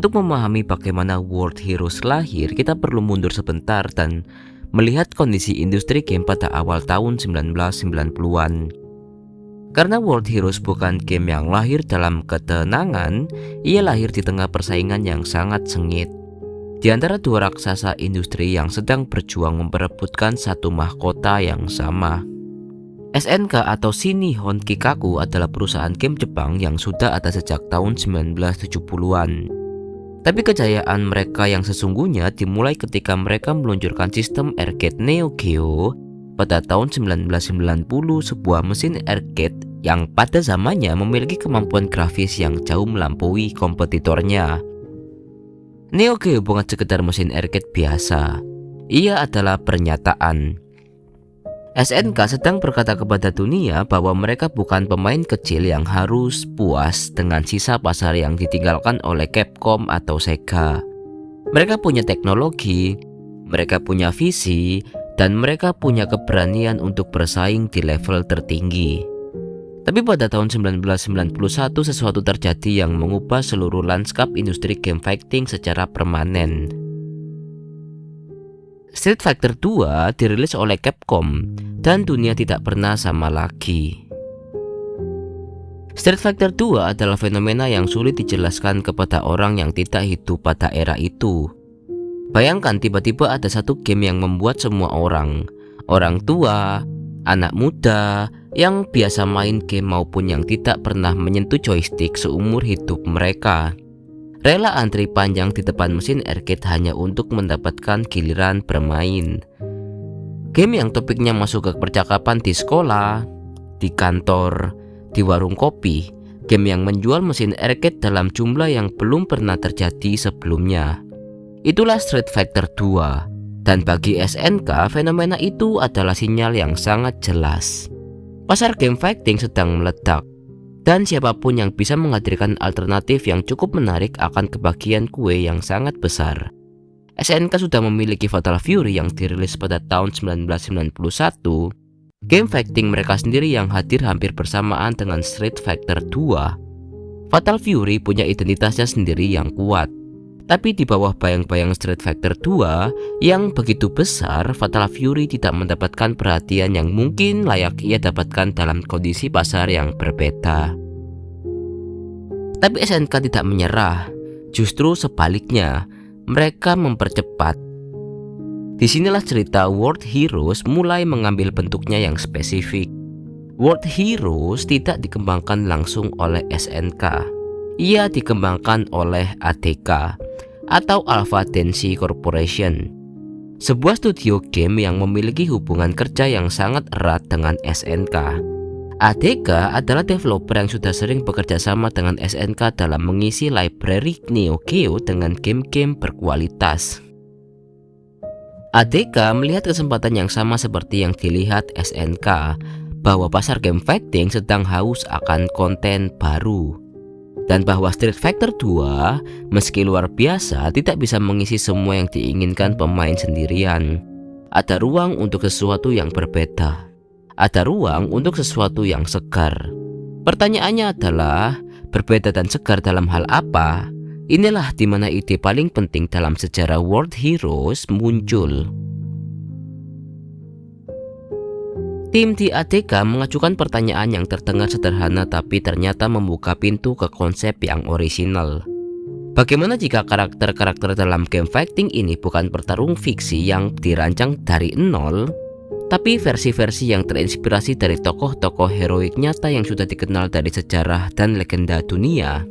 Untuk memahami bagaimana World Heroes lahir, kita perlu mundur sebentar dan melihat kondisi industri game pada awal tahun 1990-an. Karena World Heroes bukan game yang lahir dalam ketenangan, ia lahir di tengah persaingan yang sangat sengit. Di antara dua raksasa industri yang sedang berjuang memperebutkan satu mahkota yang sama. SNK atau Shin Nihon Kikaku adalah perusahaan game Jepang yang sudah ada sejak tahun 1970-an. Tapi kejayaan mereka yang sesungguhnya dimulai ketika mereka meluncurkan sistem arcade Neo Geo pada tahun 1990, sebuah mesin arcade yang pada zamannya memiliki kemampuan grafis yang jauh melampaui kompetitornya. Neo Geo bukan sekedar mesin arcade biasa, ia adalah pernyataan. SNK sedang berkata kepada dunia bahwa mereka bukan pemain kecil yang harus puas dengan sisa pasar yang ditinggalkan oleh Capcom atau Sega. Mereka punya teknologi, mereka punya visi, dan mereka punya keberanian untuk bersaing di level tertinggi. Tapi pada tahun 1991 sesuatu terjadi yang mengubah seluruh lanskap industri game fighting secara permanen. Street Fighter 2 dirilis oleh Capcom dan dunia tidak pernah sama lagi. Street Fighter 2 adalah fenomena yang sulit dijelaskan kepada orang yang tidak hidup pada era itu. Bayangkan tiba-tiba ada satu game yang membuat semua orang tua, anak muda, yang biasa main game maupun yang tidak pernah menyentuh joystick seumur hidup mereka rela antri panjang di depan mesin arcade hanya untuk mendapatkan giliran bermain. Game yang topiknya masuk ke percakapan di sekolah, di kantor, di warung kopi. Game yang menjual mesin arcade dalam jumlah yang belum pernah terjadi sebelumnya. Itulah Street Fighter 2. Dan bagi SNK, fenomena itu adalah sinyal yang sangat jelas. Pasar game fighting sedang meledak. Dan siapapun yang bisa menghadirkan alternatif yang cukup menarik akan kebagian kue yang sangat besar. SNK sudah memiliki Fatal Fury yang dirilis pada tahun 1991. Game fighting mereka sendiri yang hadir hampir bersamaan dengan Street Fighter 2. Fatal Fury punya identitasnya sendiri yang kuat. Tapi di bawah bayang-bayang Street Fighter 2 yang begitu besar, Fatal Fury tidak mendapatkan perhatian yang mungkin layak ia dapatkan dalam kondisi pasar yang berbeda. Tapi SNK tidak menyerah, justru sebaliknya, mereka mempercepat. Disinilah cerita World Heroes mulai mengambil bentuknya yang spesifik. World Heroes tidak dikembangkan langsung oleh SNK. Ia dikembangkan oleh ADK atau Alpha Densi Corporation, sebuah studio game yang memiliki hubungan kerja yang sangat erat dengan SNK. ADK adalah developer yang sudah sering bekerja sama dengan SNK dalam mengisi library Neo Geo dengan game-game berkualitas. ADK melihat kesempatan yang sama seperti yang dilihat SNK, bahwa pasar game fighting sedang haus akan konten baru. Dan bahwa Street Fighter 2 meski luar biasa tidak bisa mengisi semua yang diinginkan pemain sendirian. Ada ruang untuk sesuatu yang berbeda. Ada ruang untuk sesuatu yang segar. Pertanyaannya adalah, berbeda dan segar dalam hal apa? Inilah dimana ide paling penting dalam sejarah World Heroes muncul. Tim di ADK mengajukan pertanyaan yang terdengar sederhana tapi ternyata membuka pintu ke konsep yang orisinal. Bagaimana jika karakter-karakter dalam game fighting ini bukan petarung fiksi yang dirancang dari nol, tapi versi-versi yang terinspirasi dari tokoh-tokoh heroik nyata yang sudah dikenal dari sejarah dan legenda dunia?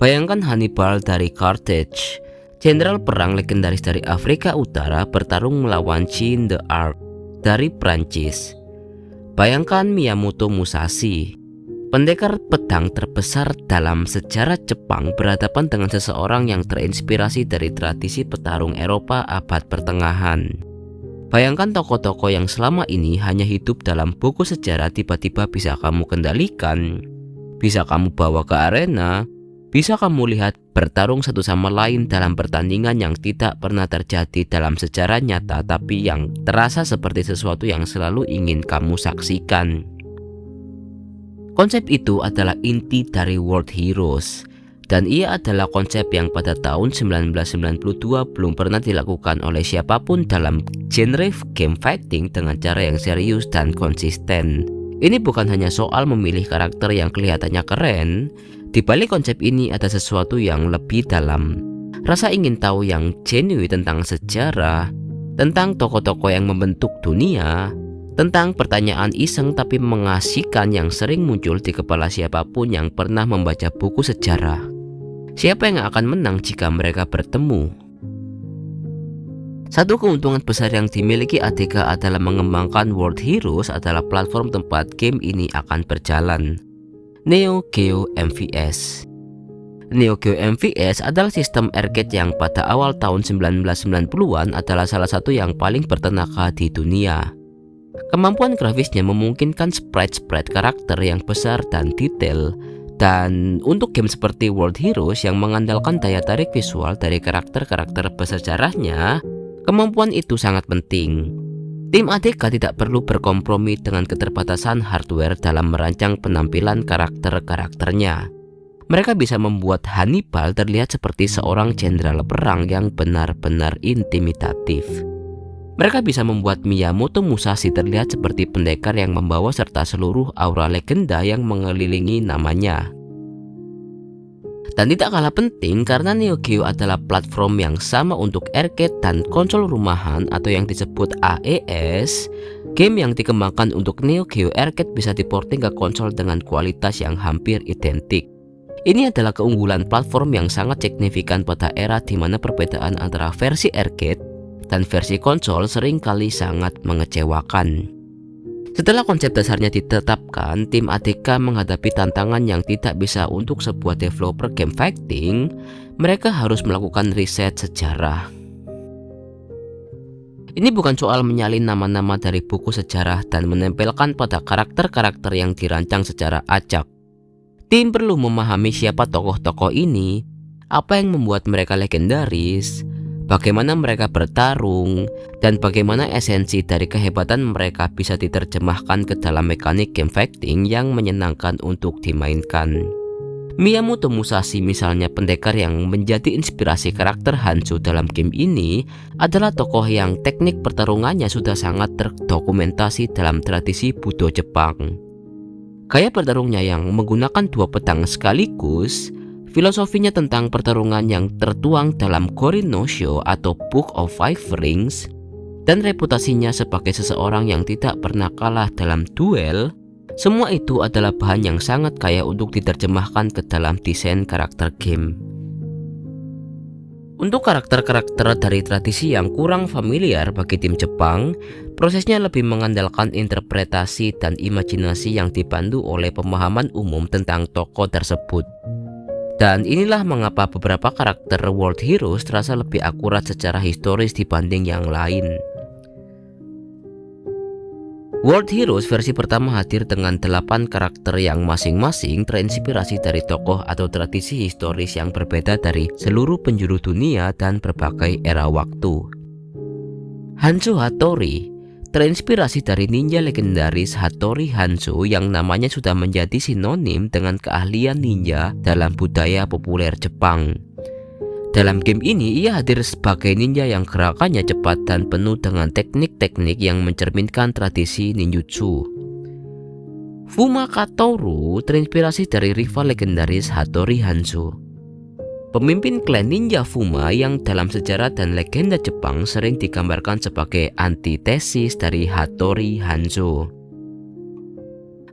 Bayangkan Hannibal dari Carthage, jenderal perang legendaris dari Afrika Utara bertarung melawan Jeanne d'Arc dari Prancis. Bayangkan Miyamoto Musashi, pendekar pedang terbesar dalam sejarah Jepang, berhadapan dengan seseorang yang terinspirasi dari tradisi petarung Eropa abad pertengahan. Bayangkan tokoh-tokoh yang selama ini hanya hidup dalam buku sejarah tiba-tiba bisa kamu kendalikan, bisa kamu bawa ke arena, bisa kamu lihat bertarung satu sama lain dalam pertandingan yang tidak pernah terjadi dalam sejarah nyata, tapi yang terasa seperti sesuatu yang selalu ingin kamu saksikan. Konsep itu adalah inti dari World Heroes. Dan ia adalah konsep yang pada tahun 1992 belum pernah dilakukan oleh siapapun dalam genre game fighting dengan cara yang serius dan konsisten. Ini bukan hanya soal memilih karakter yang kelihatannya keren. Di balik konsep ini ada sesuatu yang lebih dalam. Rasa ingin tahu yang genuine tentang sejarah, tentang tokoh-tokoh yang membentuk dunia, tentang pertanyaan iseng tapi mengasihkan yang sering muncul di kepala siapapun yang pernah membaca buku sejarah. Siapa yang akan menang jika mereka bertemu? Satu keuntungan besar yang dimiliki ATK adalah mengembangkan World Heroes adalah platform tempat game ini akan berjalan. Neo Geo MVS. Neo Geo MVS adalah sistem arcade yang pada awal tahun 1990-an adalah salah satu yang paling bertenaga di dunia. Kemampuan grafisnya memungkinkan sprite-sprite karakter yang besar dan detail. Dan untuk game seperti World Heroes yang mengandalkan daya tarik visual dari karakter-karakter bersejarahnya, kemampuan itu sangat penting. Tim ATK tidak perlu berkompromi dengan keterbatasan hardware dalam merancang penampilan karakter-karakternya. Mereka bisa membuat Hannibal terlihat seperti seorang jenderal perang yang benar-benar intimidatif. Mereka bisa membuat Miyamoto Musashi terlihat seperti pendekar yang membawa serta seluruh aura legenda yang mengelilingi namanya. Dan tidak kalah penting karena Neo Geo adalah platform yang sama untuk arcade dan konsol rumahan atau yang disebut AES. Game yang dikembangkan untuk Neo Geo Arcade bisa diporting ke konsol dengan kualitas yang hampir identik. Ini adalah keunggulan platform yang sangat signifikan pada era di mana perbedaan antara versi arcade dan versi konsol seringkali sangat mengecewakan. Setelah konsep dasarnya ditetapkan, tim ATK menghadapi tantangan yang tidak bisa untuk sebuah developer game fighting. Mereka harus melakukan riset sejarah. Ini bukan soal menyalin nama-nama dari buku sejarah dan menempelkan pada karakter-karakter yang dirancang secara acak. Tim perlu memahami siapa tokoh-tokoh ini, apa yang membuat mereka legendaris, bagaimana mereka bertarung, dan bagaimana esensi dari kehebatan mereka bisa diterjemahkan ke dalam mekanik game fighting yang menyenangkan untuk dimainkan. Miyamoto Musashi misalnya, pendekar yang menjadi inspirasi karakter Hanzo dalam game ini, adalah tokoh yang teknik pertarungannya sudah sangat terdokumentasi dalam tradisi Budo Jepang. Gaya bertarungnya yang menggunakan dua pedang sekaligus, filosofinya tentang pertarungan yang tertuang dalam Gorin no Sho atau Book of Five Rings, dan reputasinya sebagai seseorang yang tidak pernah kalah dalam duel, semua itu adalah bahan yang sangat kaya untuk diterjemahkan ke dalam desain karakter game. Untuk karakter-karakter dari tradisi yang kurang familiar bagi tim Jepang, prosesnya lebih mengandalkan interpretasi dan imajinasi yang dipandu oleh pemahaman umum tentang tokoh tersebut. Dan inilah mengapa beberapa karakter World Heroes terasa lebih akurat secara historis dibanding yang lain. World Heroes versi pertama hadir dengan 8 karakter yang masing-masing terinspirasi dari tokoh atau tradisi historis yang berbeda dari seluruh penjuru dunia dan berbagai era waktu. Hanzo Hattori terinspirasi dari ninja legendaris Hattori Hanzo yang namanya sudah menjadi sinonim dengan keahlian ninja dalam budaya populer Jepang. Dalam game ini ia hadir sebagai ninja yang gerakannya cepat dan penuh dengan teknik-teknik yang mencerminkan tradisi ninjutsu. Fumaka Toru terinspirasi dari rival legendaris Hattori Hanzo, pemimpin klan ninja Fuma yang dalam sejarah dan legenda Jepang sering digambarkan sebagai antitesis dari Hattori Hanzo.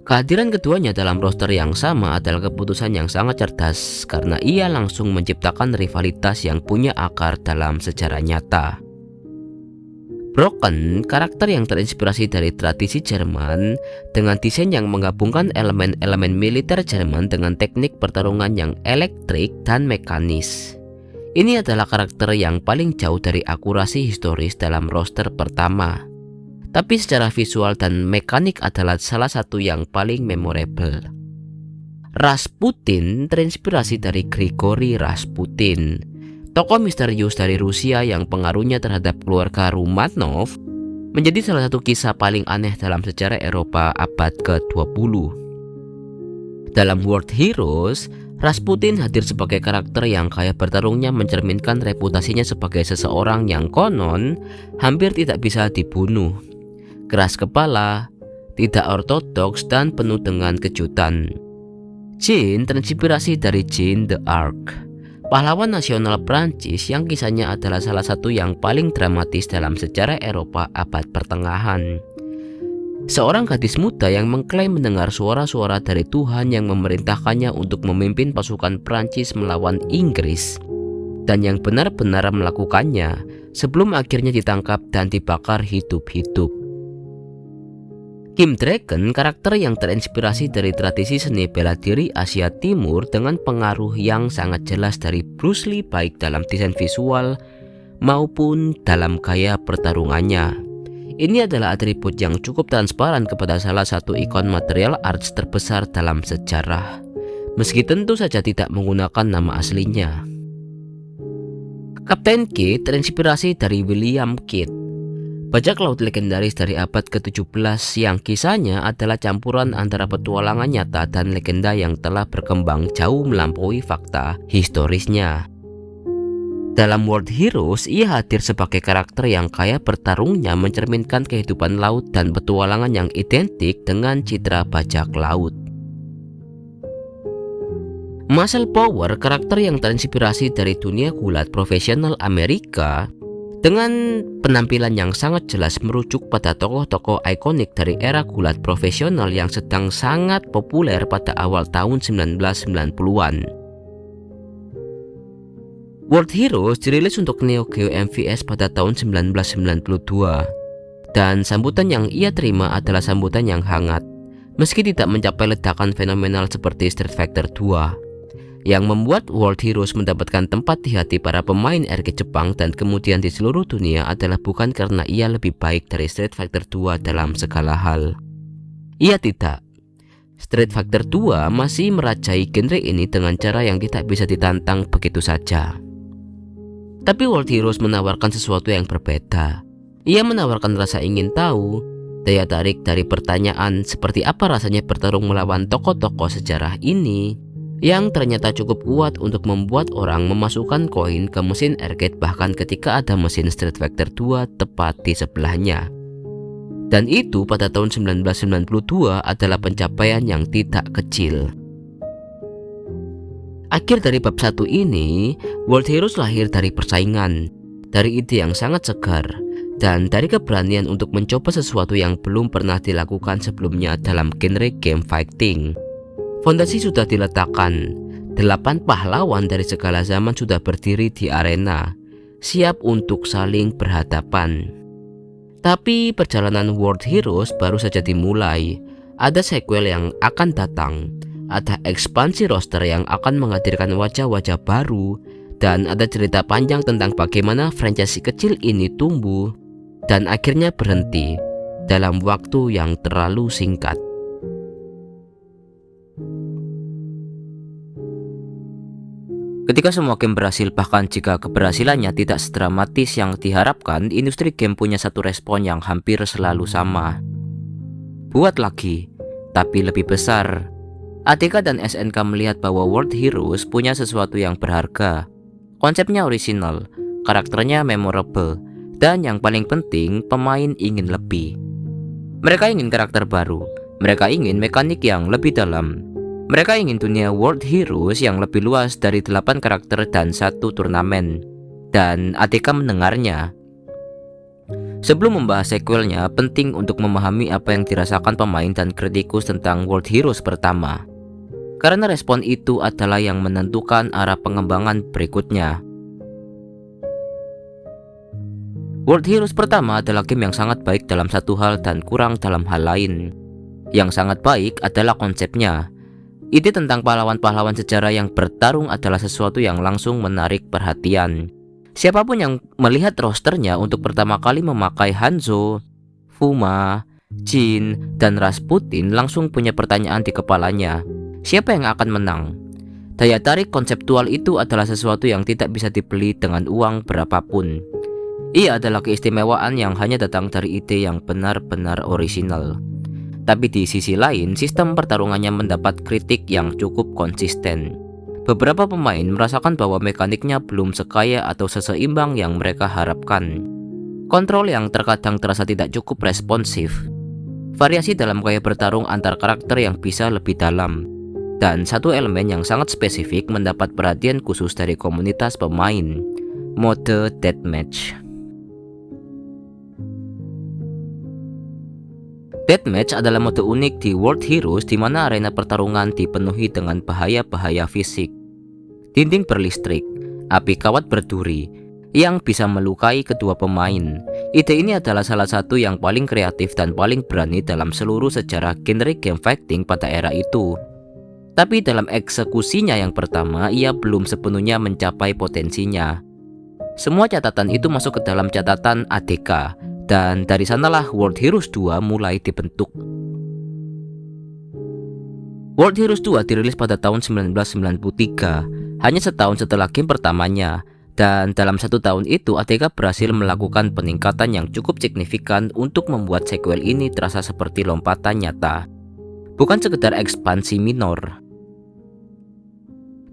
Kehadiran keduanya dalam roster yang sama adalah keputusan yang sangat cerdas karena ia langsung menciptakan rivalitas yang punya akar dalam sejarah nyata. Broken, karakter yang terinspirasi dari tradisi Jerman dengan desain yang menggabungkan elemen-elemen militer Jerman dengan teknik pertarungan yang elektrik dan mekanis. Ini adalah karakter yang paling jauh dari akurasi historis dalam roster pertama. Tapi secara visual dan mekanik adalah salah satu yang paling memorable. Rasputin terinspirasi dari Grigory Rasputin, tokoh misterius dari Rusia yang pengaruhnya terhadap keluarga Romanov menjadi salah satu kisah paling aneh dalam sejarah Eropa abad ke-20. Dalam World Heroes, Rasputin hadir sebagai karakter yang gaya bertarungnya mencerminkan reputasinya sebagai seseorang yang konon hampir tidak bisa dibunuh, keras kepala, tidak ortodoks, dan penuh dengan kejutan. Jeanne terinspirasi dari Jeanne d'Arc, pahlawan nasional Prancis yang kisahnya adalah salah satu yang paling dramatis dalam sejarah Eropa abad pertengahan. Seorang gadis muda yang mengklaim mendengar suara-suara dari Tuhan yang memerintahkannya untuk memimpin pasukan Prancis melawan Inggris, dan yang benar-benar melakukannya sebelum akhirnya ditangkap dan dibakar hidup-hidup. Kim Draken, karakter yang terinspirasi dari tradisi seni bela diri Asia Timur dengan pengaruh yang sangat jelas dari Bruce Lee baik dalam desain visual maupun dalam gaya pertarungannya. Ini adalah atribut yang cukup transparan kepada salah satu ikon material arts terbesar dalam sejarah, meski tentu saja tidak menggunakan nama aslinya. Kapten Kidd terinspirasi dari William Kidd, bajak laut legendaris dari abad ke-17 yang kisahnya adalah campuran antara petualangan nyata dan legenda yang telah berkembang jauh melampaui fakta historisnya. Dalam World Heroes, ia hadir sebagai karakter yang kaya bertarungnya mencerminkan kehidupan laut dan petualangan yang identik dengan citra bajak laut. Muscle Power, karakter yang terinspirasi dari dunia gulat profesional Amerika, dengan penampilan yang sangat jelas merujuk pada tokoh-tokoh ikonik dari era gulat profesional yang sedang sangat populer pada awal tahun 1990-an. World Heroes dirilis untuk Neo Geo MVS pada tahun 1992, dan sambutan yang ia terima adalah sambutan yang hangat, meski tidak mencapai ledakan fenomenal seperti Street Fighter 2, yang membuat World Heroes mendapatkan tempat di hati para pemain arcade Jepang dan kemudian di seluruh dunia adalah bukan karena ia lebih baik dari Street Fighter 2 dalam segala hal. Ia tidak. Street Fighter 2 masih merajai genre ini dengan cara yang tidak bisa ditantang begitu saja. Tapi World Heroes menawarkan sesuatu yang berbeda. Ia menawarkan rasa ingin tahu, daya tarik dari pertanyaan seperti apa rasanya bertarung melawan tokoh-tokoh sejarah ini, yang ternyata cukup kuat untuk membuat orang memasukkan koin ke mesin arcade bahkan ketika ada mesin Street Fighter 2 tepat di sebelahnya. Dan itu pada tahun 1992 adalah pencapaian yang tidak kecil. Akhir dari bab 1 ini, World Heroes lahir dari persaingan, dari ide yang sangat segar, dan dari keberanian untuk mencoba sesuatu yang belum pernah dilakukan sebelumnya dalam genre game fighting. Fondasi sudah diletakkan, 8 pahlawan dari segala zaman sudah berdiri di arena, siap untuk saling berhadapan. Tapi perjalanan World Heroes baru saja dimulai. Ada sequel yang akan datang, ada ekspansi roster yang akan menghadirkan wajah-wajah baru, dan ada cerita panjang tentang bagaimana franchise kecil ini tumbuh dan akhirnya berhenti dalam waktu yang terlalu singkat. Ketika semua game berhasil, bahkan jika keberhasilannya tidak sedramatis yang diharapkan, industri game punya satu respon yang hampir selalu sama. Buat lagi, tapi lebih besar. ATK dan SNK melihat bahwa World Heroes punya sesuatu yang berharga. Konsepnya orisinal, karakternya memorable, dan yang paling penting, pemain ingin lebih. Mereka ingin karakter baru, mereka ingin mekanik yang lebih dalam. Mereka ingin dunia World Heroes yang lebih luas dari 8 karakter dan 1 turnamen. Dan ATK mendengarnya. Sebelum membahas sequelnya, penting untuk memahami apa yang dirasakan pemain dan kritikus tentang World Heroes pertama. Karena respon itu adalah yang menentukan arah pengembangan berikutnya. World Heroes pertama adalah game yang sangat baik dalam satu hal dan kurang dalam hal lain. Yang sangat baik adalah konsepnya. Ide tentang pahlawan-pahlawan sejarah yang bertarung adalah sesuatu yang langsung menarik perhatian. Siapapun yang melihat rosternya untuk pertama kali memakai Hanzo, Fuma, Jin, dan Rasputin langsung punya pertanyaan di kepalanya. Siapa yang akan menang? Daya tarik konseptual itu adalah sesuatu yang tidak bisa dibeli dengan uang berapapun. Ia adalah keistimewaan yang hanya datang dari ide yang benar-benar orisinal. Tapi di sisi lain, sistem pertarungannya mendapat kritik yang cukup konsisten. Beberapa pemain merasakan bahwa mekaniknya belum sekaya atau seseimbang yang mereka harapkan. Kontrol yang terkadang terasa tidak cukup responsif. Variasi dalam gaya bertarung antar karakter yang bisa lebih dalam. Dan satu elemen yang sangat spesifik mendapat perhatian khusus dari komunitas pemain, mode deathmatch. Deathmatch adalah mode unik di World Heroes di mana arena pertarungan dipenuhi dengan bahaya-bahaya fisik. Dinding berlistrik, api kawat berduri, yang bisa melukai kedua pemain. Ide ini adalah salah satu yang paling kreatif dan paling berani dalam seluruh sejarah genre game fighting pada era itu. Tapi dalam eksekusinya yang pertama, ia belum sepenuhnya mencapai potensinya. Semua catatan itu masuk ke dalam catatan ADK, dan dari sanalah World Heroes 2 mulai dibentuk. World Heroes 2 dirilis pada tahun 1993, hanya setahun setelah game pertamanya, dan dalam 1 tahun itu ADK berhasil melakukan peningkatan yang cukup signifikan untuk membuat sequel ini terasa seperti lompatan nyata, bukan sekedar ekspansi minor.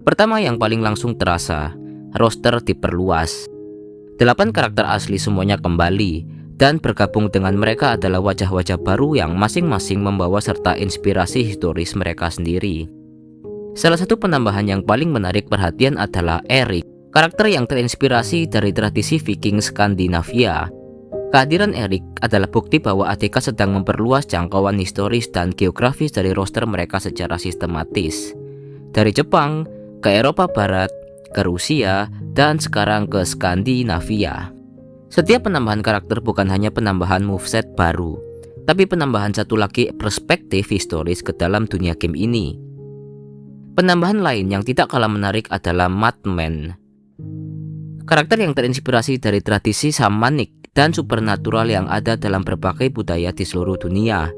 Pertama yang paling langsung terasa, roster diperluas. 8 karakter asli semuanya kembali, dan bergabung dengan mereka adalah wajah-wajah baru yang masing-masing membawa serta inspirasi historis mereka sendiri. Salah satu penambahan yang paling menarik perhatian adalah Erik, karakter yang terinspirasi dari tradisi Viking Skandinavia. Kehadiran Erik adalah bukti bahwa ADK sedang memperluas jangkauan historis dan geografis dari roster mereka secara sistematis. Dari Jepang, ke Eropa Barat, ke Rusia, dan sekarang ke Skandinavia. Setiap penambahan karakter bukan hanya penambahan moveset baru, tapi penambahan satu lagi perspektif historis ke dalam dunia game ini. Penambahan lain yang tidak kalah menarik adalah Madman, karakter yang terinspirasi dari tradisi shamanik dan supernatural yang ada dalam berbagai budaya di seluruh dunia.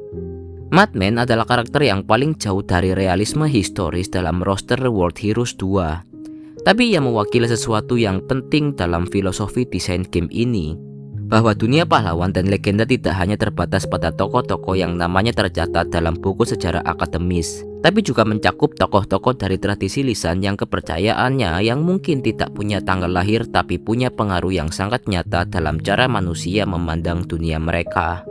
Madman adalah karakter yang paling jauh dari realisme historis dalam roster World Heroes 2. Tapi ia mewakili sesuatu yang penting dalam filosofi desain game ini, bahwa dunia pahlawan dan legenda tidak hanya terbatas pada tokoh-tokoh yang namanya tercatat dalam buku sejarah akademis, tapi juga mencakup tokoh-tokoh dari tradisi lisan yang kepercayaannya yang mungkin tidak punya tanggal lahir tapi punya pengaruh yang sangat nyata dalam cara manusia memandang dunia mereka.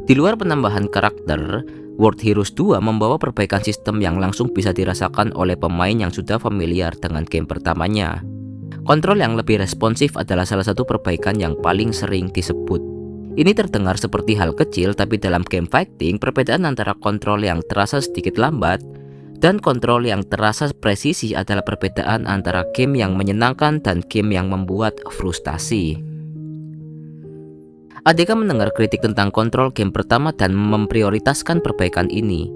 Di luar penambahan karakter, World Heroes 2 membawa perbaikan sistem yang langsung bisa dirasakan oleh pemain yang sudah familiar dengan game pertamanya. Kontrol yang lebih responsif adalah salah satu perbaikan yang paling sering disebut. Ini terdengar seperti hal kecil, tapi dalam game fighting, perbedaan antara kontrol yang terasa sedikit lambat dan kontrol yang terasa presisi adalah perbedaan antara game yang menyenangkan dan game yang membuat frustasi. ADK mendengar kritik tentang kontrol game pertama dan memprioritaskan perbaikan ini.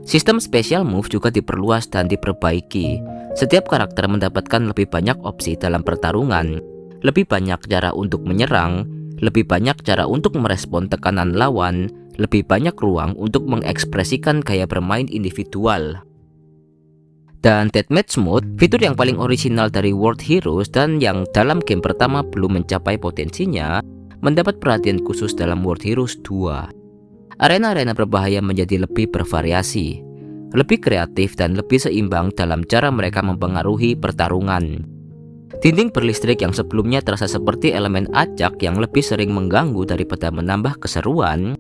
Sistem special move juga diperluas dan diperbaiki. Setiap karakter mendapatkan lebih banyak opsi dalam pertarungan, lebih banyak cara untuk menyerang, lebih banyak cara untuk merespon tekanan lawan, lebih banyak ruang untuk mengekspresikan gaya bermain individual. Dan Deathmatch Mode, fitur yang paling orisinal dari World Heroes dan yang dalam game pertama belum mencapai potensinya, mendapat perhatian khusus dalam World Heroes 2. Arena-arena berbahaya menjadi lebih bervariasi, lebih kreatif dan lebih seimbang dalam cara mereka mempengaruhi pertarungan. Dinding berlistrik yang sebelumnya terasa seperti elemen acak yang lebih sering mengganggu daripada menambah keseruan,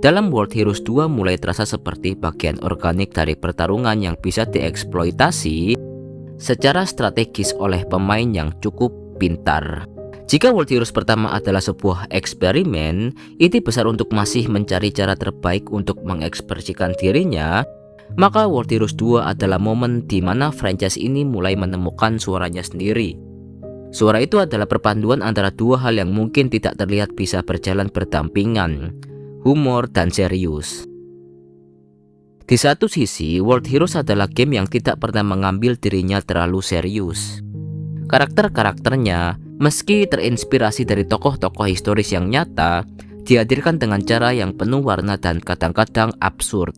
dalam World Heroes 2 mulai terasa seperti bagian organik dari pertarungan yang bisa dieksploitasi secara strategis oleh pemain yang cukup pintar. Jika World Heroes pertama adalah sebuah eksperimen, ide besar untuk masih mencari cara terbaik untuk mengekspresikan dirinya, maka World Heroes 2 adalah momen di mana franchise ini mulai menemukan suaranya sendiri. Suara itu adalah perpaduan antara dua hal yang mungkin tidak terlihat bisa berjalan berdampingan, humor dan serius. Di satu sisi, World Heroes adalah game yang tidak pernah mengambil dirinya terlalu serius. Karakter-karakternya, meski terinspirasi dari tokoh-tokoh historis yang nyata, dihadirkan dengan cara yang penuh warna dan kadang-kadang absurd.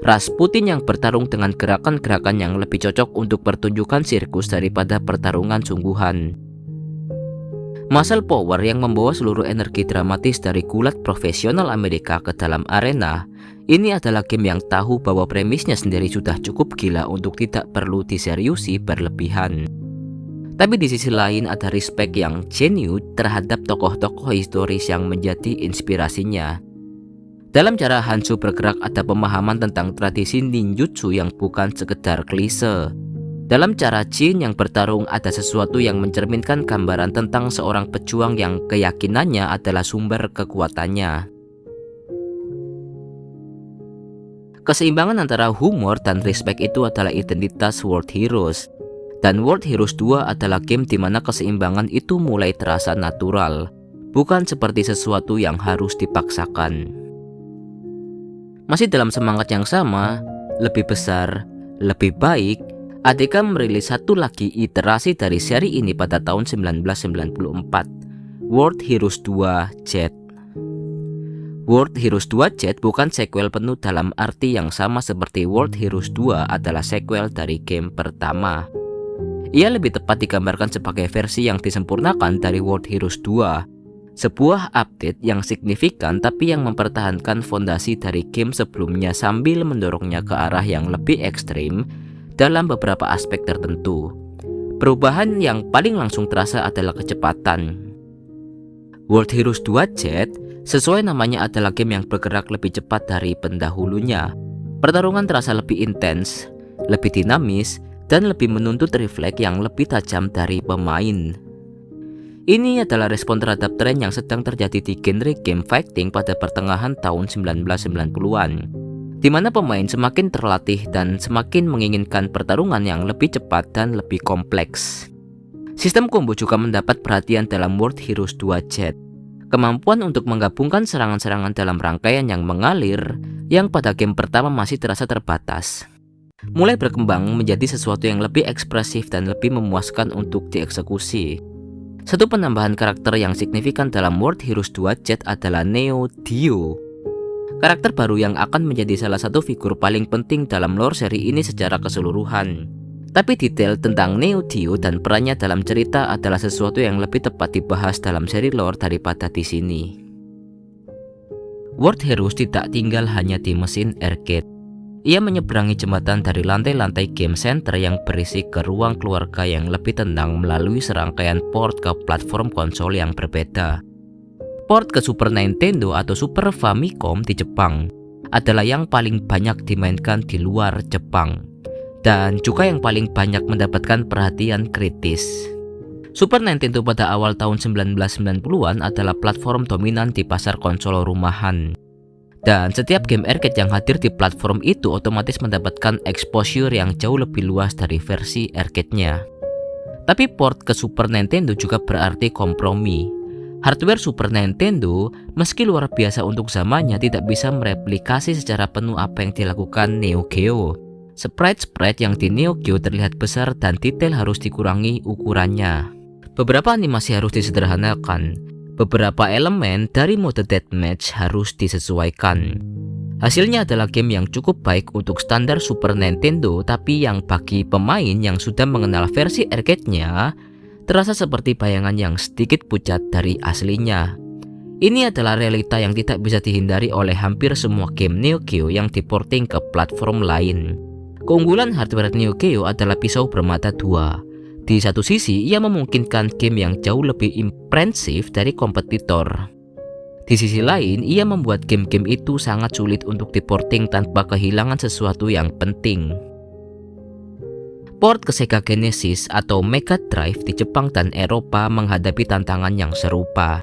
Rasputin yang bertarung dengan gerakan-gerakan yang lebih cocok untuk pertunjukan sirkus daripada pertarungan sungguhan. Muscle power yang membawa seluruh energi dramatis dari gulat profesional Amerika ke dalam arena, Ini adalah game yang tahu bahwa premisnya sendiri sudah cukup gila untuk tidak perlu diseriusi berlebihan. Tapi di sisi lain ada respect yang genuine terhadap tokoh-tokoh historis yang menjadi inspirasinya. Dalam cara Hanzo bergerak ada pemahaman tentang tradisi ninjutsu yang bukan sekedar klise. Dalam cara Jin yang bertarung ada sesuatu yang mencerminkan gambaran tentang seorang pejuang yang keyakinannya adalah sumber kekuatannya. Keseimbangan antara humor dan respect itu adalah identitas World Heroes. Dan World Heroes 2 adalah game di mana keseimbangan itu mulai terasa natural, bukan seperti sesuatu yang harus dipaksakan. Masih dalam semangat yang sama, lebih besar, lebih baik, ADK merilis satu lagi iterasi dari seri ini pada tahun 1994, World Heroes 2 Z. World Heroes 2 Z bukan sequel penuh dalam arti yang sama seperti World Heroes 2 adalah sequel dari game pertama. Ia lebih tepat digambarkan sebagai versi yang disempurnakan dari World Heroes 2, sebuah update yang signifikan tapi yang mempertahankan fondasi dari game sebelumnya sambil mendorongnya ke arah yang lebih ekstrim dalam beberapa aspek tertentu. Perubahan yang paling langsung terasa adalah kecepatan. World Heroes 2 Z sesuai namanya adalah game yang bergerak lebih cepat dari pendahulunya. Pertarungan terasa lebih intens, lebih dinamis, dan lebih menuntut refleks yang lebih tajam dari pemain. Ini adalah respon terhadap tren yang sedang terjadi di genre game fighting pada pertengahan tahun 1990-an, di mana pemain semakin terlatih dan semakin menginginkan pertarungan yang lebih cepat dan lebih kompleks. Sistem combo juga mendapat perhatian dalam World Heroes 2 Z. Kemampuan untuk menggabungkan serangan-serangan dalam rangkaian yang mengalir yang pada game pertama masih terasa terbatas, mulai berkembang menjadi sesuatu yang lebih ekspresif dan lebih memuaskan untuk dieksekusi. Satu penambahan karakter yang signifikan dalam World Heroes 2 Z adalah Neo Dio. Karakter baru yang akan menjadi salah satu figur paling penting dalam lore seri ini secara keseluruhan. Tapi detail tentang Neo Dio dan perannya dalam cerita adalah sesuatu yang lebih tepat dibahas dalam seri lore daripada di sini. World Heroes tidak tinggal hanya di mesin arcade. Ia menyeberangi jembatan dari lantai-lantai game center yang berisi ke ruang keluarga yang lebih tenang melalui serangkaian port ke platform konsol yang berbeda. Port ke Super Nintendo atau Super Famicom di Jepang adalah yang paling banyak dimainkan di luar Jepang, dan juga yang paling banyak mendapatkan perhatian kritis. Super Nintendo pada awal tahun 1990-an adalah platform dominan di pasar konsol rumahan. Dan setiap game arcade yang hadir di platform itu otomatis mendapatkan exposure yang jauh lebih luas dari versi arcade-nya. Tapi port ke Super Nintendo juga berarti kompromi. Hardware Super Nintendo, meski luar biasa untuk zamannya, tidak bisa mereplikasi secara penuh apa yang dilakukan Neo Geo. Sprite-sprite yang di Neo Geo terlihat besar dan detail harus dikurangi ukurannya. Beberapa animasi harus disederhanakan. Beberapa elemen dari mode deathmatch harus disesuaikan. Hasilnya adalah game yang cukup baik untuk standar Super Nintendo, tapi yang bagi pemain yang sudah mengenal versi arcade-nya terasa seperti bayangan yang sedikit pucat dari aslinya. Ini adalah realita yang tidak bisa dihindari oleh hampir semua game Neo Geo yang diporting ke platform lain. Keunggulan hardware Neo Geo adalah pisau bermata dua. Di satu sisi, ia memungkinkan game yang jauh lebih impresif dari kompetitor. Di sisi lain, ia membuat game-game itu sangat sulit untuk diporting tanpa kehilangan sesuatu yang penting. Port ke Sega Genesis atau Mega Drive di Jepang dan Eropa menghadapi tantangan yang serupa,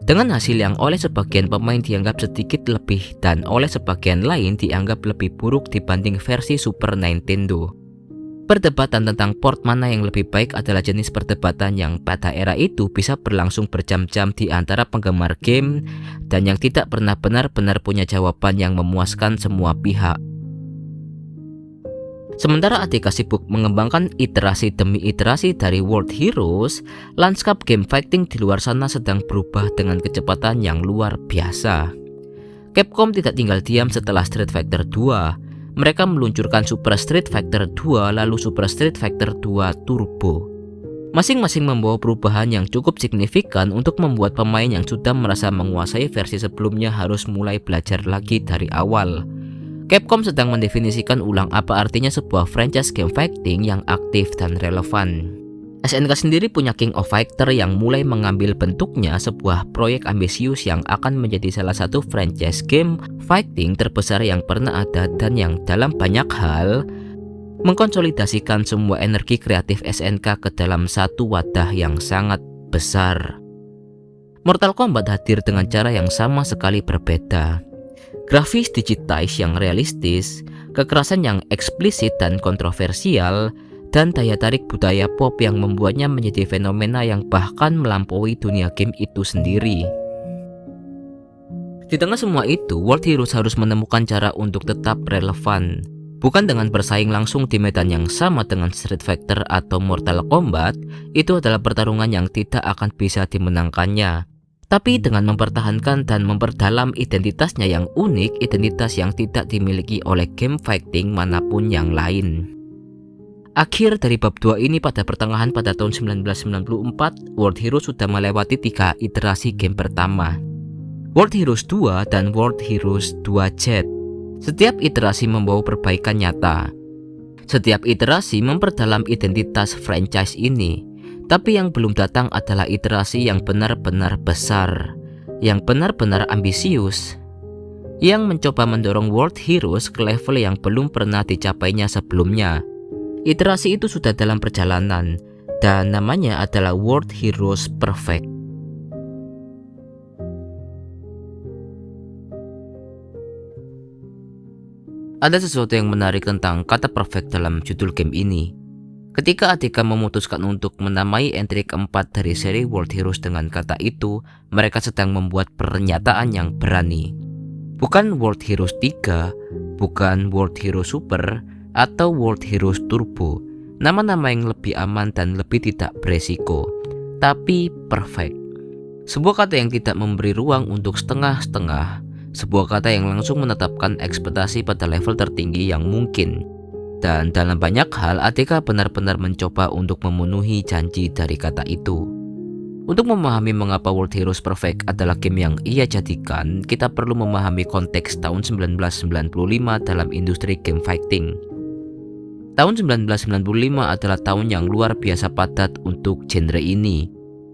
dengan hasil yang oleh sebagian pemain dianggap sedikit lebih dan oleh sebagian lain dianggap lebih buruk dibanding versi Super Nintendo. Perdebatan tentang port mana yang lebih baik adalah jenis perdebatan yang pada era itu bisa berlangsung berjam-jam di antara penggemar game dan yang tidak pernah benar-benar punya jawaban yang memuaskan semua pihak. Sementara ADK sibuk mengembangkan iterasi demi iterasi dari World Heroes, lanskap game fighting di luar sana sedang berubah dengan kecepatan yang luar biasa. Capcom tidak tinggal diam setelah Street Fighter 2. Mereka meluncurkan Super Street Fighter 2 lalu Super Street Fighter 2 Turbo. Masing-masing membawa perubahan yang cukup signifikan untuk membuat pemain yang sudah merasa menguasai versi sebelumnya harus mulai belajar lagi dari awal. Capcom sedang mendefinisikan ulang apa artinya sebuah franchise game fighting yang aktif dan relevan. SNK sendiri punya King of Fighter yang mulai mengambil bentuknya sebuah proyek ambisius yang akan menjadi salah satu franchise game fighting terbesar yang pernah ada dan yang dalam banyak hal mengkonsolidasikan semua energi kreatif SNK ke dalam satu wadah yang sangat besar. Mortal Kombat hadir dengan cara yang sama sekali berbeda. Grafis digitize yang realistis, kekerasan yang eksplisit dan kontroversial, dan daya tarik budaya pop yang membuatnya menjadi fenomena yang bahkan melampaui dunia game itu sendiri. Di tengah semua itu, World Heroes harus menemukan cara untuk tetap relevan. Bukan dengan bersaing langsung di medan yang sama dengan Street Fighter atau Mortal Kombat, itu adalah pertarungan yang tidak akan bisa dimenangkannya. Tapi dengan mempertahankan dan memperdalam identitasnya yang unik, identitas yang tidak dimiliki oleh game fighting manapun yang lain. Akhir dari bab 2 ini pada pertengahan pada tahun 1994, World Heroes sudah melewati 3 iterasi game pertama. World Heroes 2 dan World Heroes 2Z. Setiap iterasi membawa perbaikan nyata. Setiap iterasi memperdalam identitas franchise ini. Tapi yang belum datang adalah iterasi yang benar-benar besar, yang benar-benar ambisius, yang mencoba mendorong World Heroes ke level yang belum pernah dicapainya sebelumnya. Iterasi itu sudah dalam perjalanan, dan namanya adalah World Heroes Perfect. Ada sesuatu yang menarik tentang kata perfect dalam judul game ini. Ketika ATK memutuskan untuk menamai entry keempat dari seri World Heroes dengan kata itu, mereka sedang membuat pernyataan yang berani. Bukan World Heroes 3, bukan World Heroes Super, atau World Heroes Turbo, nama-nama yang lebih aman dan lebih tidak beresiko, tapi perfect. Sebuah kata yang tidak memberi ruang untuk setengah-setengah, sebuah kata yang langsung menetapkan ekspektasi pada level tertinggi yang mungkin. Dan dalam banyak hal, ATK benar-benar mencoba untuk memenuhi janji dari kata itu. Untuk memahami mengapa World Heroes Perfect adalah game yang ia jadikan, kita perlu memahami konteks tahun 1995 dalam industri game fighting. Tahun 1995 adalah tahun yang luar biasa padat untuk genre ini.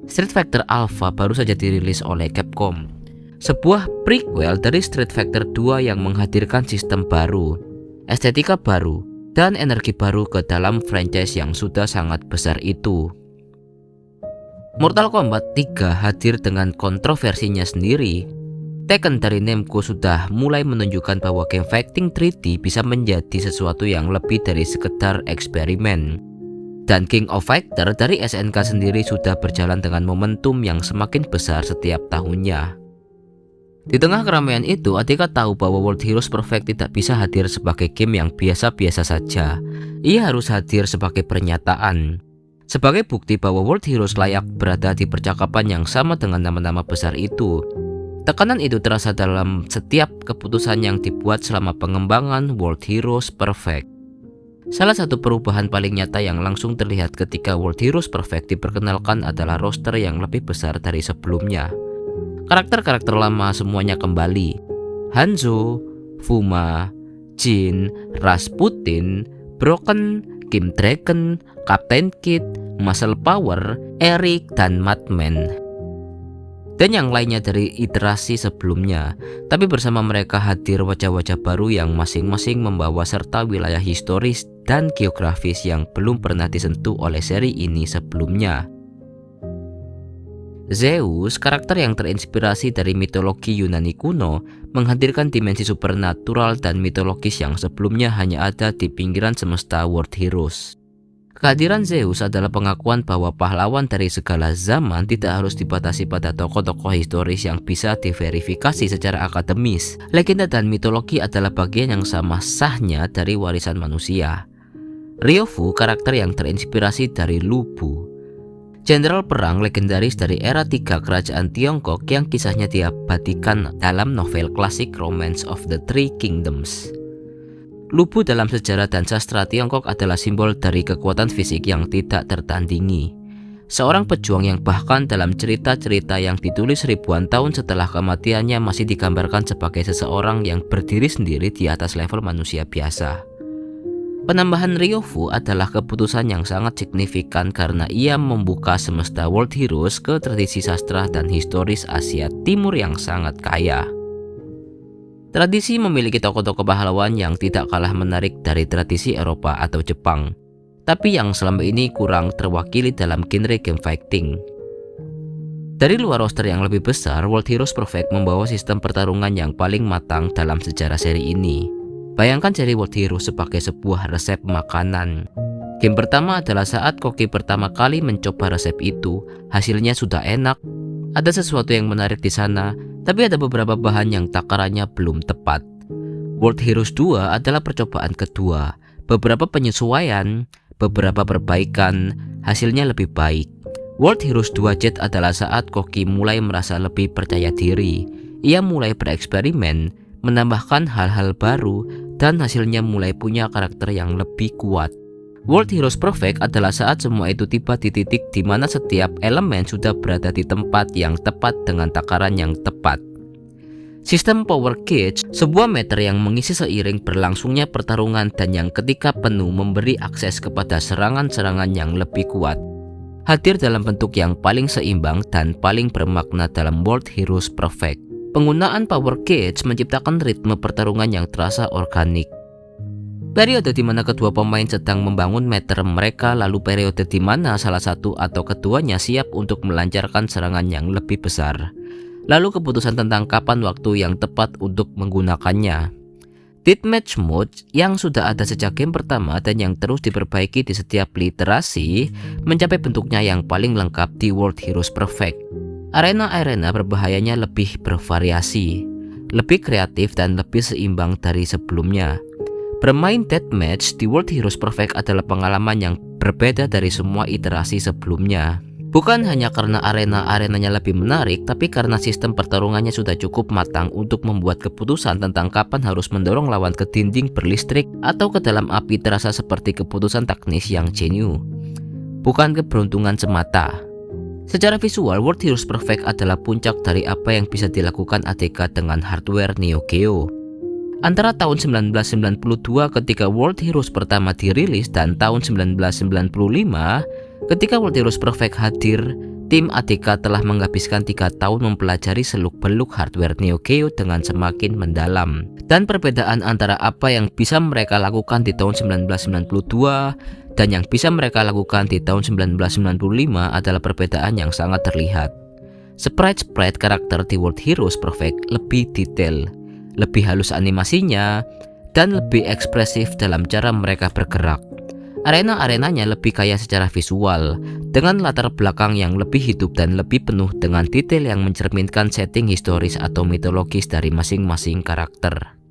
Street Fighter Alpha baru saja dirilis oleh Capcom, sebuah prequel dari Street Fighter 2 yang menghadirkan sistem baru, estetika baru, dan energi baru ke dalam franchise yang sudah sangat besar itu. Mortal Kombat 3 hadir dengan kontroversinya sendiri. Tekken dari Namco sudah mulai menunjukkan bahwa game fighting 3D bisa menjadi sesuatu yang lebih dari sekedar eksperimen. Dan King of Fighter dari SNK sendiri sudah berjalan dengan momentum yang semakin besar setiap tahunnya. Di tengah keramaian itu, ATK tahu bahwa World Heroes Perfect tidak bisa hadir sebagai game yang biasa-biasa saja. Ia harus hadir sebagai pernyataan, sebagai bukti bahwa World Heroes layak berada di percakapan yang sama dengan nama-nama besar itu. Tekanan itu terasa dalam setiap keputusan yang dibuat selama pengembangan World Heroes Perfect. Salah satu perubahan paling nyata yang langsung terlihat ketika World Heroes Perfect diperkenalkan adalah roster yang lebih besar dari sebelumnya. Karakter-karakter lama semuanya kembali. Hanzo, Fuma, Jin, Rasputin, Broken, Kim Dragon, Captain Kid, Muscle Power, Eric, dan Madman. Dan yang lainnya dari iterasi sebelumnya. Tapi bersama mereka hadir wajah-wajah baru yang masing-masing membawa serta wilayah historis dan geografis yang belum pernah disentuh oleh seri ini sebelumnya. Zeus, karakter yang terinspirasi dari mitologi Yunani kuno, menghadirkan dimensi supernatural dan mitologis yang sebelumnya hanya ada di pinggiran semesta World Heroes. Kehadiran Zeus adalah pengakuan bahwa pahlawan dari segala zaman tidak harus dibatasi pada tokoh-tokoh historis yang bisa diverifikasi secara akademis. Legenda dan mitologi adalah bagian yang sama sahnya dari warisan manusia. Ryofu, karakter yang terinspirasi dari Lu Bu, jenderal perang legendaris dari era 3 kerajaan Tiongkok yang kisahnya diabadikan dalam novel klasik Romance of the Three Kingdoms. Lu Bu dalam sejarah dan sastra Tiongkok adalah simbol dari kekuatan fisik yang tidak tertandingi. seorang pejuang yang bahkan dalam cerita-cerita yang ditulis ribuan tahun setelah kematiannya masih digambarkan sebagai seseorang yang berdiri sendiri di atas level manusia biasa. Penambahan Ryofu adalah keputusan yang sangat signifikan karena ia membuka semesta World Heroes ke tradisi sastra dan historis Asia Timur yang sangat kaya. Tradisi memiliki tokoh-tokoh pahlawan yang tidak kalah menarik dari tradisi Eropa atau Jepang, tapi yang selama ini kurang terwakili dalam genre game fighting. Dari luar roster yang lebih besar, World Heroes Perfect membawa sistem pertarungan yang paling matang dalam sejarah seri ini. Bayangkan seri World Heroes sebagai sebuah resep makanan. Game pertama adalah saat Koki pertama kali mencoba resep itu, hasilnya sudah enak, ada sesuatu yang menarik di sana, tapi ada beberapa bahan yang takarannya belum tepat. World Heroes 2 adalah percobaan kedua, beberapa penyesuaian, beberapa perbaikan, hasilnya lebih baik. World Heroes 2 Jet adalah saat Koki mulai merasa lebih percaya diri. Ia mulai bereksperimen, menambahkan hal-hal baru, dan hasilnya mulai punya karakter yang lebih kuat. World Heroes Perfect adalah saat semua itu tiba di titik di mana setiap elemen sudah berada di tempat yang tepat dengan takaran yang tepat. Sistem Power Gauge, sebuah meter yang mengisi seiring berlangsungnya pertarungan dan yang ketika penuh memberi akses kepada serangan-serangan yang lebih kuat, hadir dalam bentuk yang paling seimbang dan paling bermakna dalam World Heroes Perfect. Penggunaan Power Gauge menciptakan ritme pertarungan yang terasa organik. Periode di mana kedua pemain sedang membangun meter mereka, lalu periode di mana salah satu atau keduanya siap untuk melancarkan serangan yang lebih besar. Lalu keputusan tentang kapan waktu yang tepat untuk menggunakannya. Deathmatch Mode yang sudah ada sejak game pertama dan yang terus diperbaiki di setiap literasi mencapai bentuknya yang paling lengkap di World Heroes Perfect. Arena-arena berbahayanya lebih bervariasi, lebih kreatif dan lebih seimbang dari sebelumnya. Bermain deathmatch di World Heroes Perfect adalah pengalaman yang berbeda dari semua iterasi sebelumnya. Bukan hanya karena arena-arenanya lebih menarik, tapi karena sistem pertarungannya sudah cukup matang untuk membuat keputusan tentang kapan harus mendorong lawan ke dinding berlistrik atau ke dalam api terasa seperti keputusan teknis yang jenius, bukan keberuntungan semata. Secara visual, World Heroes Perfect adalah puncak dari apa yang bisa dilakukan ADK dengan hardware Neo Geo. Antara tahun 1992 ketika World Heroes pertama dirilis dan tahun 1995 ketika World Heroes Perfect hadir, tim ADK telah menghabiskan 3 tahun mempelajari seluk-beluk hardware Neo Geo dengan semakin mendalam. Dan perbedaan antara apa yang bisa mereka lakukan di tahun 1992 dan yang bisa mereka lakukan di tahun 1995 adalah perbedaan yang sangat terlihat. Sprite karakter di World Heroes Perfect lebih detail, lebih halus animasinya, dan lebih ekspresif dalam cara mereka bergerak. Arena-arenanya lebih kaya secara visual, dengan latar belakang yang lebih hidup dan lebih penuh dengan detail yang mencerminkan setting historis atau mitologis dari masing-masing karakter.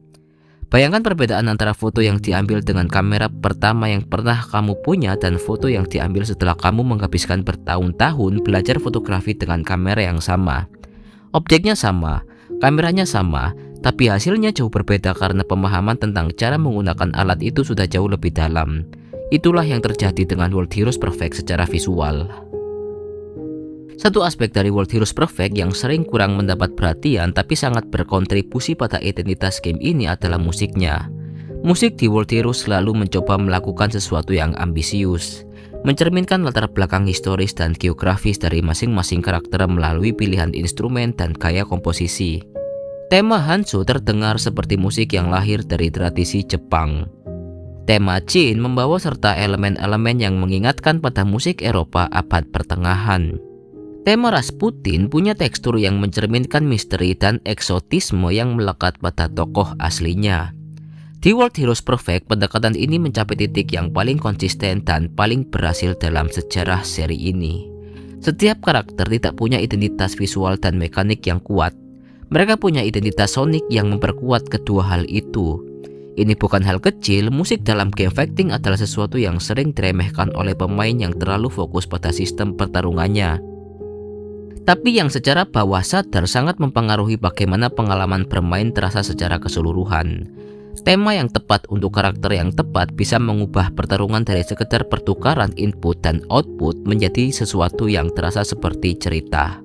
Bayangkan perbedaan antara foto yang diambil dengan kamera pertama yang pernah kamu punya dan foto yang diambil setelah kamu menghabiskan bertahun-tahun belajar fotografi dengan kamera yang sama. Objeknya sama, kameranya sama, tapi hasilnya jauh berbeda karena pemahaman tentang cara menggunakan alat itu sudah jauh lebih dalam. Itulah yang terjadi dengan World Heroes Perfect secara visual. Satu aspek dari World Heroes Perfect yang sering kurang mendapat perhatian tapi sangat berkontribusi pada identitas game ini adalah musiknya. Musik di World Heroes selalu mencoba melakukan sesuatu yang ambisius, mencerminkan latar belakang historis dan geografis dari masing-masing karakter melalui pilihan instrumen dan gaya komposisi. Tema Hanzo terdengar seperti musik yang lahir dari tradisi Jepang. Tema Jin membawa serta elemen-elemen yang mengingatkan pada musik Eropa abad pertengahan. Tema Rasputin punya tekstur yang mencerminkan misteri dan eksotisme yang melekat pada tokoh aslinya. Di World Heroes Perfect, pendekatan ini mencapai titik yang paling konsisten dan paling berhasil dalam sejarah seri ini. Setiap karakter tidak punya identitas visual dan mekanik yang kuat. Mereka punya identitas sonik yang memperkuat kedua hal itu. Ini bukan hal kecil, musik dalam game fighting adalah sesuatu yang sering diremehkan oleh pemain yang terlalu fokus pada sistem pertarungannya. Tapi yang secara bawah sadar sangat mempengaruhi bagaimana pengalaman bermain terasa secara keseluruhan. Tema yang tepat untuk karakter yang tepat bisa mengubah pertarungan dari sekedar pertukaran input dan output menjadi sesuatu yang terasa seperti cerita.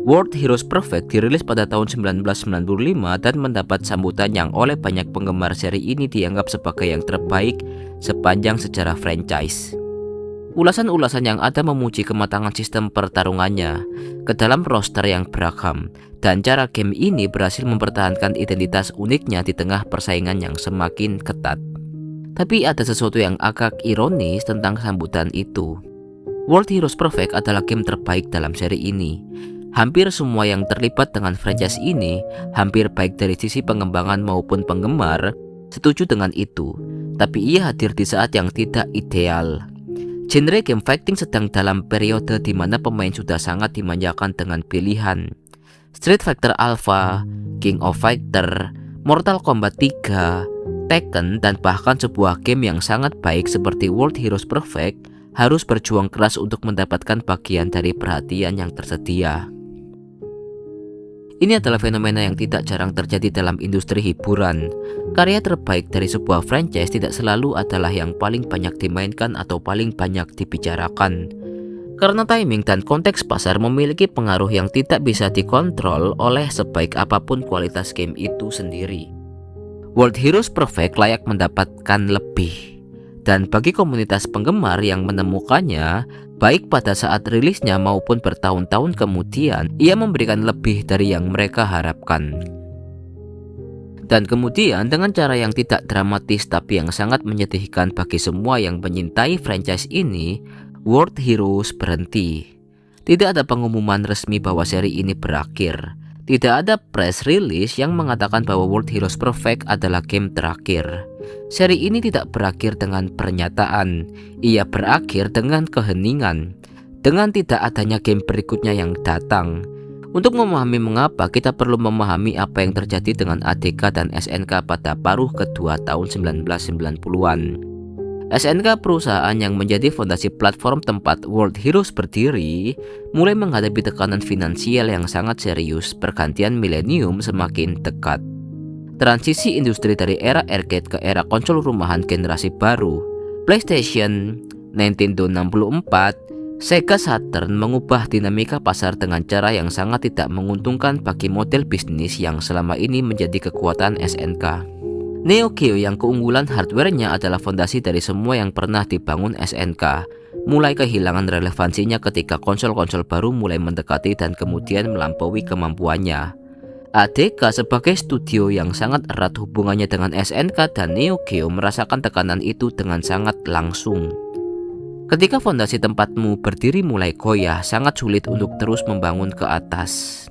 World Heroes Perfect dirilis pada tahun 1995 dan mendapat sambutan yang oleh banyak penggemar seri ini dianggap sebagai yang terbaik sepanjang sejarah franchise. Ulasan-ulasan yang ada memuji kematangan sistem pertarungannya, ke dalam roster yang beragam, dan cara game ini berhasil mempertahankan identitas uniknya di tengah persaingan yang semakin ketat. Tapi ada sesuatu yang agak ironis tentang sambutan itu. World Heroes Perfect adalah game terbaik dalam seri ini. Hampir semua yang terlibat dengan franchise ini, hampir baik dari sisi pengembangan maupun penggemar, setuju dengan itu. Tapi ia hadir di saat yang tidak ideal. Genre game fighting sedang dalam periode di mana pemain sudah sangat dimanjakan dengan pilihan. Street Fighter Alpha, King of Fighter, Mortal Kombat 3, Tekken, dan bahkan sebuah game yang sangat baik seperti World Heroes Perfect harus berjuang keras untuk mendapatkan bagian dari perhatian yang tersedia. Ini adalah fenomena yang tidak jarang terjadi dalam industri hiburan. Karya terbaik dari sebuah franchise tidak selalu adalah yang paling banyak dimainkan atau paling banyak dibicarakan. Karena timing dan konteks pasar memiliki pengaruh yang tidak bisa dikontrol oleh sebaik apapun kualitas game itu sendiri. World Heroes Perfect layak mendapatkan lebih. Dan bagi komunitas penggemar yang menemukannya, baik pada saat rilisnya maupun bertahun-tahun kemudian, ia memberikan lebih dari yang mereka harapkan. Dan kemudian dengan cara yang tidak dramatis tapi yang sangat menyedihkan bagi semua yang menyintai franchise ini, World Heroes berhenti. Tidak ada pengumuman resmi bahwa seri ini berakhir. Tidak ada press release yang mengatakan bahwa World Heroes Perfect adalah game terakhir. Seri ini tidak berakhir dengan pernyataan, ia berakhir dengan keheningan, dengan tidak adanya game berikutnya yang datang. Untuk memahami mengapa, kita perlu memahami apa yang terjadi dengan ADK dan SNK pada paruh kedua tahun 1990-an. SNK, perusahaan yang menjadi fondasi platform tempat World Heroes berdiri, mulai menghadapi tekanan finansial yang sangat serius. Pergantian milenium semakin dekat. Transisi industri dari era arcade ke era konsol rumahan generasi baru, PlayStation, Nintendo 64, Sega Saturn mengubah dinamika pasar dengan cara yang sangat tidak menguntungkan bagi model bisnis yang selama ini menjadi kekuatan SNK. Neo Geo yang keunggulan hardware-nya adalah fondasi dari semua yang pernah dibangun SNK, mulai kehilangan relevansinya ketika konsol-konsol baru mulai mendekati dan kemudian melampaui kemampuannya. ADK sebagai studio yang sangat erat hubungannya dengan SNK dan Neo Geo merasakan tekanan itu dengan sangat langsung. Ketika fondasi tempatmu berdiri mulai goyah, sangat sulit untuk terus membangun ke atas.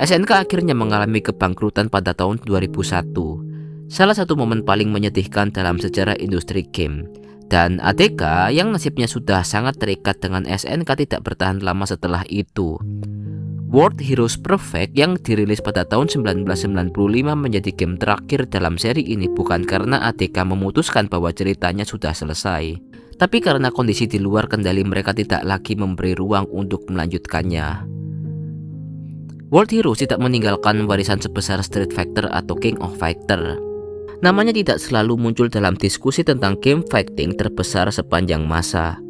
SNK akhirnya mengalami kebangkrutan pada tahun 2001. Salah satu momen paling menyedihkan dalam sejarah industri game. Dan ADK yang nasibnya sudah sangat terikat dengan SNK tidak bertahan lama setelah itu. World Heroes Perfect yang dirilis pada tahun 1995 menjadi game terakhir dalam seri ini bukan karena ADK memutuskan bahwa ceritanya sudah selesai, tapi karena kondisi di luar kendali mereka tidak lagi memberi ruang untuk melanjutkannya. World Heroes tidak meninggalkan warisan sebesar Street Fighter atau King of Fighter. Namanya tidak selalu muncul dalam diskusi tentang game fighting terbesar sepanjang masa.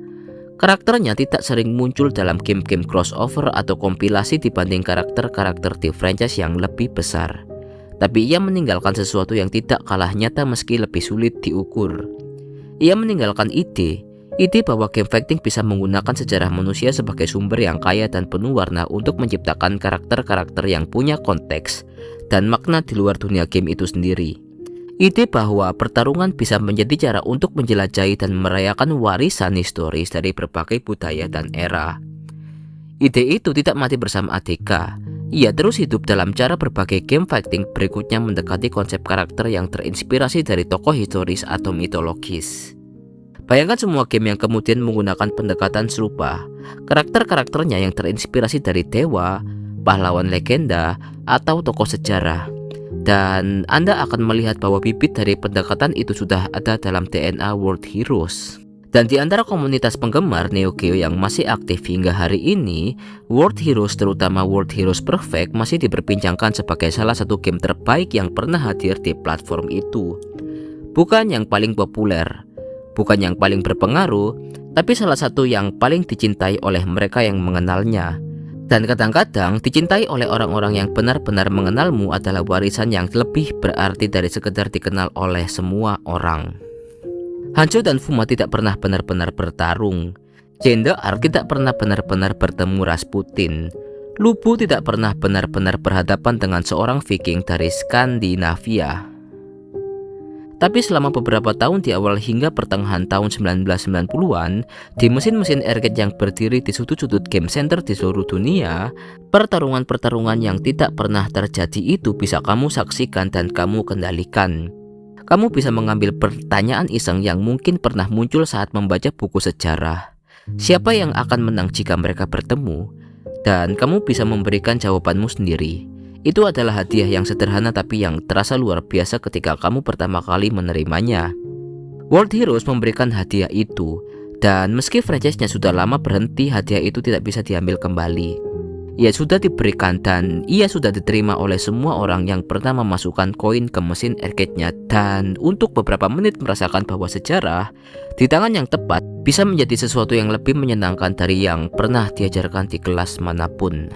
Karakternya tidak sering muncul dalam game-game crossover atau kompilasi dibanding karakter-karakter di franchise yang lebih besar. Tapi ia meninggalkan sesuatu yang tidak kalah nyata meski lebih sulit diukur. Ia meninggalkan ide bahwa game fighting bisa menggunakan sejarah manusia sebagai sumber yang kaya dan penuh warna untuk menciptakan karakter-karakter yang punya konteks dan makna di luar dunia game itu sendiri. Ide bahwa pertarungan bisa menjadi cara untuk menjelajahi dan merayakan warisan historis dari berbagai budaya dan era. Ide itu tidak mati bersama ADK. Ia terus hidup dalam cara berbagai game fighting berikutnya mendekati konsep karakter yang terinspirasi dari tokoh historis atau mitologis. Bayangkan semua game yang kemudian menggunakan pendekatan serupa. Karakter-karakternya yang terinspirasi dari dewa, pahlawan legenda, atau tokoh sejarah. Dan Anda akan melihat bahwa bibit dari pendekatan itu sudah ada dalam DNA World Heroes. Dan di antara komunitas penggemar Neo Geo yang masih aktif hingga hari ini, World Heroes, terutama World Heroes Perfect, masih diperbincangkan sebagai salah satu game terbaik yang pernah hadir di platform itu. Bukan yang paling populer, bukan yang paling berpengaruh, tapi salah satu yang paling dicintai oleh mereka yang mengenalnya. Dan kadang-kadang dicintai oleh orang-orang yang benar-benar mengenalmu adalah warisan yang lebih berarti dari sekedar dikenal oleh semua orang. Hanzo dan Fuma tidak pernah benar-benar bertarung. Jane Arc tidak pernah benar-benar bertemu Rasputin. Lubu tidak pernah benar-benar berhadapan dengan seorang Viking dari Skandinavia. Tapi selama beberapa tahun di awal hingga pertengahan tahun 1990-an, di mesin-mesin arcade yang berdiri di sudut-sudut game center di seluruh dunia, pertarungan-pertarungan yang tidak pernah terjadi itu bisa kamu saksikan dan kamu kendalikan. Kamu bisa mengambil pertanyaan iseng yang mungkin pernah muncul saat membaca buku sejarah. Siapa yang akan menang jika mereka bertemu? Dan kamu bisa memberikan jawabanmu sendiri. Itu adalah hadiah yang sederhana tapi yang terasa luar biasa ketika kamu pertama kali menerimanya. World Heroes memberikan hadiah itu, dan meski franchise-nya sudah lama berhenti, hadiah itu tidak bisa diambil kembali. Ia sudah diberikan dan ia sudah diterima oleh semua orang yang pernah memasukkan koin ke mesin arcade-nya, dan untuk beberapa menit merasakan bahwa sejarah di tangan yang tepat bisa menjadi sesuatu yang lebih menyenangkan dari yang pernah diajarkan di kelas manapun.